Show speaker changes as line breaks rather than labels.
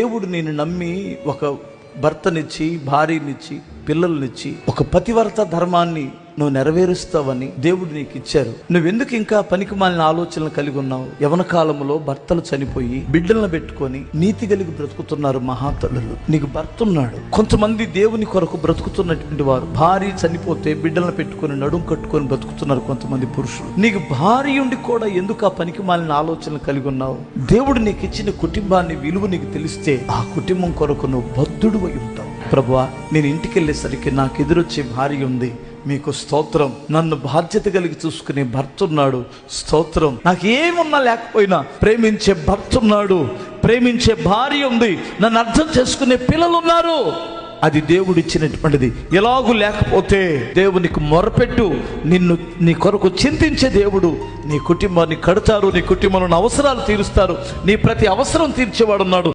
దేవుడు నేను నమ్మి ఒక భర్తనిచ్చి భార్యనిచ్చి పిల్లల్నిచ్చి ఒక పతివర్త ధర్మాన్ని నువ్వు నెరవేరుస్తావని దేవుడు నీకు ఇచ్చారు. నువ్వెందుకు ఇంకా పనికిమాలిన ఆలోచనలు కలిగి ఉన్నావు? యవన కాలంలో భర్తలు చనిపోయి బిడ్డలను పెట్టుకొని నీతి కలిగి బ్రతుకుతున్నారు మహాతల్లులు. నీకు భర్త ఉన్నాడు. కొంతమంది దేవుని కొరకు బ్రతుకుతున్నటువంటి వారు భార్య చనిపోతే బిడ్డలను పెట్టుకొని నడుం కట్టుకొని బ్రతుకుతున్నారు కొంతమంది పురుషులు. నీకు భార్య ఉండి కూడా ఎందుకు ఆ పనికిమాలిన ఆలోచనలు కలిగి ఉన్నావు? దేవుడు నీకు ఇచ్చిన కుటుంబాన్ని విలువ నీకు తెలిస్తే ఆ కుటుంబం కొరకు నువ్వు బద్ధుడు అయి ఉంటావు. ప్రభువా, నేను ఇంటికి వెళ్ళేసరికి నాకు ఎదురొచ్చే భార్య ఉంది, మీకు స్తోత్రం. నన్ను బాధ్యత కలిగి చూసుకునే భర్త ఉన్నాడు, స్తోత్రం. నాకు ఏమున్నా లేకపోయినా ప్రేమించే భర్త ఉన్నాడు, ప్రేమించే భార్య ఉంది, నన్ను అర్థం చేసుకునే పిల్లలు ఉన్నారు. అది దేవుడు ఇచ్చినటువంటిది. ఎలాగూ లేకపోతే దేవునికి మొరపెట్టు. నిన్ను నీ కొరకు చింతించే దేవుడు నీ కుటుంబాన్ని కడతారు, నీ కుటుంబంలో అవసరాలు తీరుస్తారు, నీ ప్రతి అవసరం తీర్చేవాడు ఉన్నాడు.